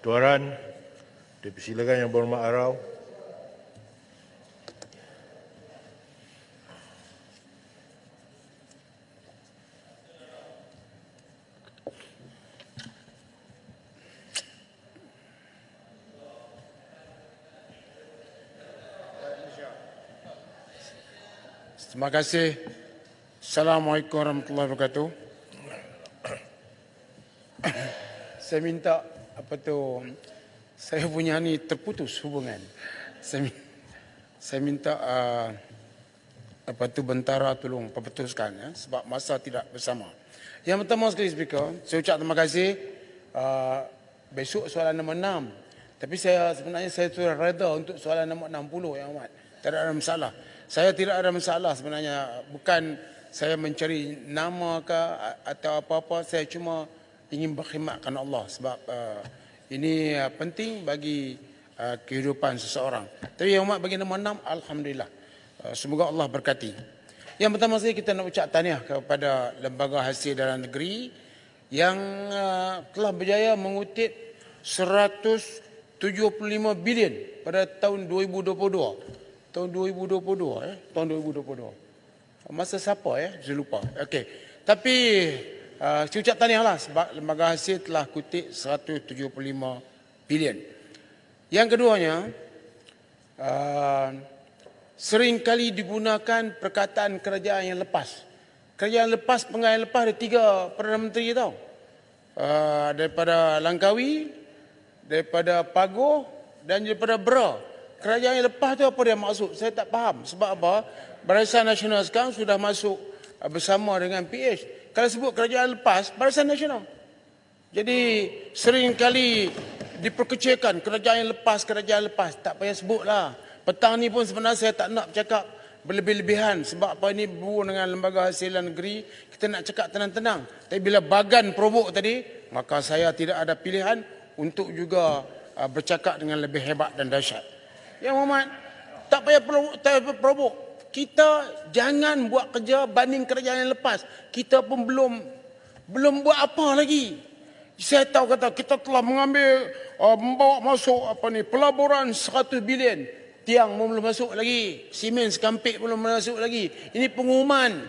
Tuaran, dipersilakan Yang Berhormat Arau. Terima kasih. Assalamualaikum warahmatullahi wabarakatuh. Saya minta saya punya ni terputus hubungan. Saya minta bentara tolong perbetuskan ya, sebab masa tidak bersama. Yang pertama sekali Speaker, saya ucap terima kasih. Besok soalan nombor 6. Tapi sebenarnya saya sudah reda untuk soalan nombor 60 yang amat. Tidak ada masalah. Saya tidak ada masalah sebenarnya. Bukan saya mencari nama ke atau apa-apa. Saya cuma ingin berkhidmatkan Allah. Sebab ini penting bagi kehidupan seseorang. Tapi yang amat bagi nombor 6, Alhamdulillah. Semoga Allah berkati. Yang pertama sekali kita nak ucap tahniah kepada Lembaga Hasil Dalam Negeri yang telah berjaya mengutip 175 bilion pada tahun 2022. Tahun 2022. Masa siapa saya lupa. Okey. Tapi saya ucap tahniahlah sebab Lembaga Hasil telah kutip 175 bilion. Yang keduanya, seringkali digunakan perkataan kerajaan yang lepas. Kerajaan lepas, pengaian lepas ada 3 Perdana Menteri tau. Daripada Langkawi, daripada Pagoh dan daripada Bera. Kerajaan yang lepas tu apa dia maksud? Saya tak faham. Sebab apa? Barisan Nasional sekarang sudah masuk bersama dengan PH. Kalau sebut kerajaan lepas, Barisan Nasional. Jadi seringkali diperkecilkan kerajaan yang lepas, kerajaan lepas. Tak payah sebutlah. Petang ni pun sebenarnya saya tak nak bercakap berlebih-lebihan. Sebab apa ini berhubung dengan Lembaga Hasilan Negeri. Kita nak cakap tenang-tenang. Tapi bila bagan provok tadi, maka saya tidak ada pilihan untuk juga bercakap dengan lebih hebat dan dahsyat. Yang Muhammad, tak payah provok. Kita jangan buat kerja banding kerajaan yang lepas. Kita pun belum buat apa lagi. Saya tahu kata kita telah mengambil membawa masuk pelaburan 100 bilion. Tiang belum masuk lagi. Simen sekampik belum masuk lagi. Ini pengumuman.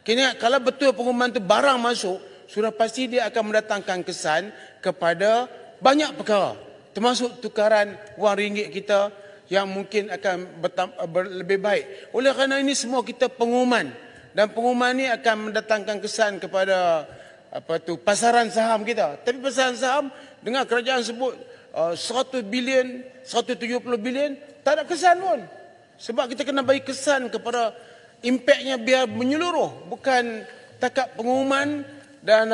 Kini kalau betul pengumuman itu barang masuk, sudah pasti dia akan mendatangkan kesan kepada banyak perkara. Termasuk tukaran wang ringgit kita yang mungkin akan lebih baik. Oleh kerana ini semua kita pengumuman. Dan pengumuman ini akan mendatangkan kesan kepada pasaran saham kita. Tapi pasaran saham dengan kerajaan sebut 100 bilion, 170 bilion, tak ada kesan pun. Sebab kita kena bagi kesan kepada impaknya biar menyeluruh. Bukan takat pengumuman dan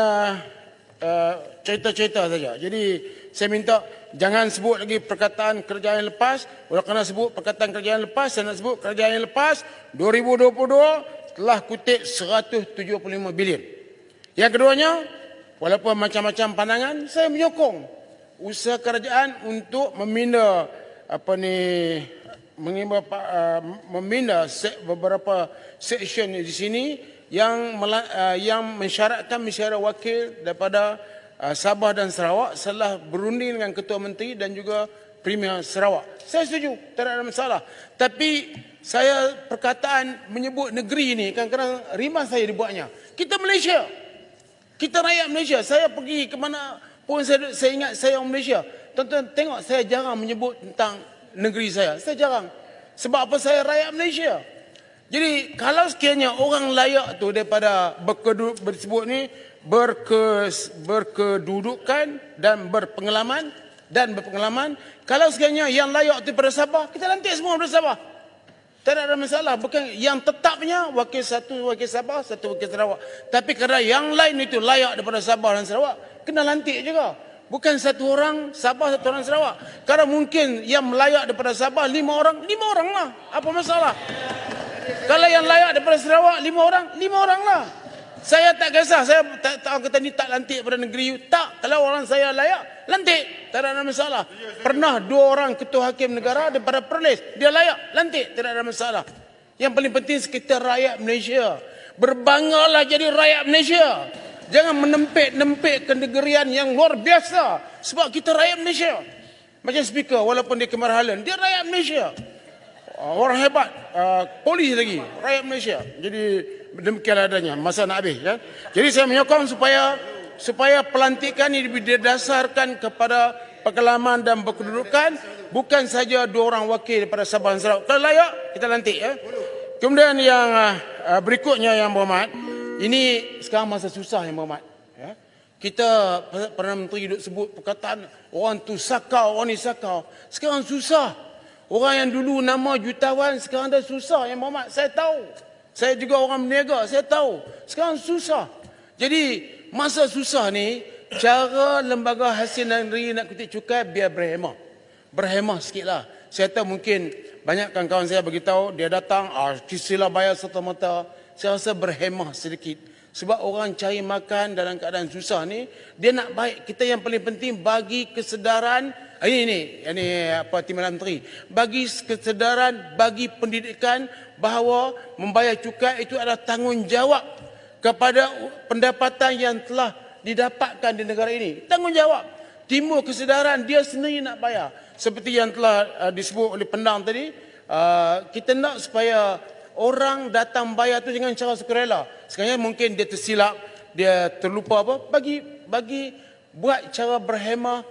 cerita-cerita saja. Jadi saya minta jangan sebut lagi perkataan kerajaan yang lepas. Oleh kerana sebut perkataan kerajaan yang lepas, saya nak sebut kerajaan yang lepas 2022 telah kutip 175 bilion. Yang keduanya, walaupun macam-macam pandangan, saya menyokong usaha kerajaan untuk meminda beberapa seksyen di sini yang mensyaratkan mesyuarat wakil daripada Sabah dan Sarawak setelah berunding dengan Ketua Menteri dan juga Premier Sarawak. Saya setuju, tidak ada masalah. Tapi saya perkataan menyebut negeri ini kadang-kadang rimas saya dibuatnya. Kita Malaysia. Kita rakyat Malaysia. Saya pergi ke mana pun saya ingat saya orang Malaysia. Tuan-tuan tengok saya jarang menyebut tentang negeri saya. Saya jarang. Sebab apa? Saya rakyat Malaysia. Jadi kalau sekiranya orang layak tu daripada bersebut ni berkedudukan dan berpengalaman, kalau sekiranya yang layak itu daripada Sabah, kita lantik semua daripada Sabah. Tak ada masalah. Bukan yang tetapnya wakil Sabah, satu wakil Sarawak. Tapi kerana yang lain itu layak daripada Sabah dan Sarawak, kena lantik juga. Bukan satu orang Sabah, satu orang Sarawak. Kerana mungkin yang layak daripada Sabah 5 orang lah. Apa masalah? Kalau yang layak daripada Sarawak 5 orang lah. Saya tak kisah. Saya tak kata ni tak lantik pada negeri you. Tak. Kalau orang saya layak, lantik. Tak ada masalah. Pernah 2 orang ketua hakim negara daripada Perlis. Dia layak, lantik. Tidak ada masalah. Yang paling penting kita rakyat Malaysia. Berbanggalah jadi rakyat Malaysia. Jangan menempik kenegerian yang luar biasa. Sebab kita rakyat Malaysia. Macam speaker, walaupun dia kemarahan, dia rakyat Malaysia. Orang hebat, polis lagi, rakyat Malaysia. Jadi demikian adanya, masa nak habis. Ya? Jadi saya menyokong supaya pelantikan ini didasarkan kepada pengalaman dan berkedudukan, bukan saja 2 orang wakil daripada Sabah dan Sarawak. Kalau layak, kita lantik. Ya? Kemudian yang berikutnya yang berhormat, ini sekarang masa susah yang berhormat. Ya? Kita Perdana Menteri duduk sebut perkataan orang tu sakau, orang ni sakau. Sekarang susah. Orang yang dulu nama jutawan sekarang dah susah yang berhormat. Saya tahu. Saya juga orang berniaga, saya tahu. Sekarang susah. Jadi masa susah ni, cara lembaga hasil negeri nak kutip cukai biar berhemah. Berhemah sikitlah. Saya tahu mungkin banyak kawan-kawan saya beritahu dia datang, sila bayar serta-merta. Saya rasa berhemah sedikit. Sebab orang cari makan dalam keadaan susah ni, dia nak baik. Kita yang paling penting bagi kesedaran, ini Timbalan Menteri. Bagi kesedaran, bagi pendidikan bahawa membayar cukai itu adalah tanggungjawab kepada pendapatan yang telah didapatkan di negara ini. Tanggungjawab. Timbul kesedaran, dia sendiri nak bayar. Seperti yang telah disebut oleh pendang tadi, kita nak supaya orang datang bayar tu dengan cara sukarela. Sekarang mungkin dia tersilap, dia terlupa apa, bagi buat cara berhemah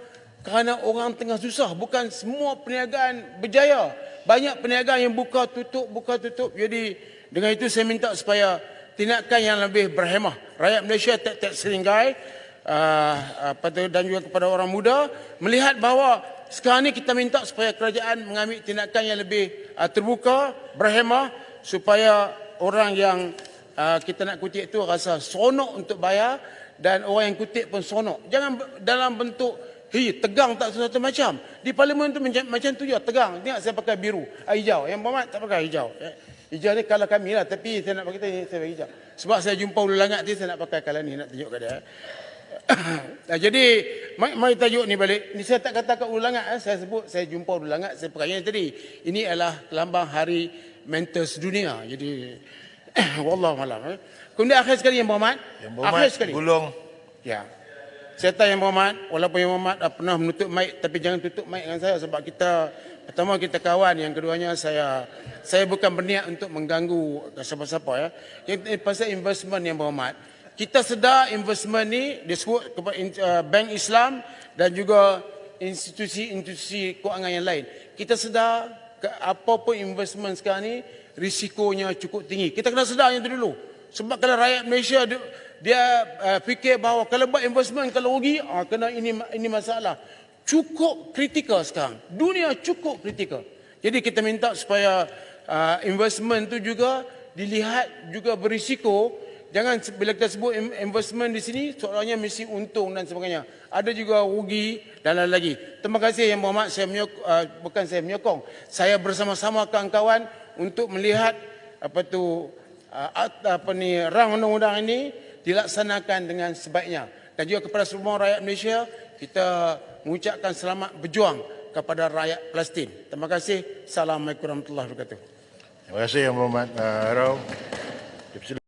kerana orang tengah susah. Bukan semua perniagaan berjaya. Banyak perniagaan yang buka tutup. Jadi dengan itu saya minta supaya tindakan yang lebih berhemah. Rakyat Malaysia tiap-tiap seranggai dan juga kepada orang muda melihat bahawa sekarang ni kita minta supaya kerajaan mengambil tindakan yang lebih terbuka, berhemah, supaya orang yang kita nak kutip itu rasa seronok untuk bayar dan orang yang kutip pun seronok. Jangan dalam bentuk tegang tak sesuatu macam. Di parlimen tu macam tu je, tegang. Tengok saya pakai biru, hijau. Yang berhormat tak pakai hijau. Hijau ni kalau kami lah, tapi saya nak pakai ni, saya pakai hijau. Sebab saya jumpa Ulu Langat ni, saya nak pakai kalau ni, nak tunjuk ke dia. Jadi, mari tajuk ni balik. Ni saya tak kata kat Ulu Langat. Saya sebut, saya jumpa Ulu Langat, saya pakai yang tadi. Ini adalah lambang Hari Mental Sedunia. Jadi, wallahualam. Kemudian akhir sekali yang berhormat. Akhir sekali. Gulung. Ya. Saya tahu yang berhormat, walaupun yang berhormat pernah menutup mic, tapi jangan tutup mic dengan saya sebab kita, pertama kita kawan, yang keduanya saya bukan berniat untuk mengganggu siapa-siapa. Ya. Yang pasal investment yang berhormat. Kita sedar investment ni disebut kepada Bank Islam dan juga institusi-institusi kewangan yang lain. Kita sedar apa pun investment sekarang ni risikonya cukup tinggi. Kita kena sedar yang itu dulu. Sebab kalau rakyat Malaysia dia fikir bahawa kalau buat investment kalau rugi, kena ini masalah. Cukup kritikal sekarang. Dunia cukup kritikal. Jadi kita minta supaya investment tu juga dilihat juga berisiko. Jangan bila kita sebut investment di sini soalnya mesti untung dan sebagainya. Ada juga rugi dan lain lagi. Terima kasih yang berhormat. Bukan saya menyokong. Saya bersama-sama kawan-kawan untuk melihat rang undang-undang ini dilaksanakan dengan sebaiknya. Dan juga kepada semua rakyat Malaysia, kita mengucapkan selamat berjuang kepada rakyat Palestin. Terima kasih. Assalamualaikum warahmatullahi wabarakatuh. Terima kasih yang berhormat Rau.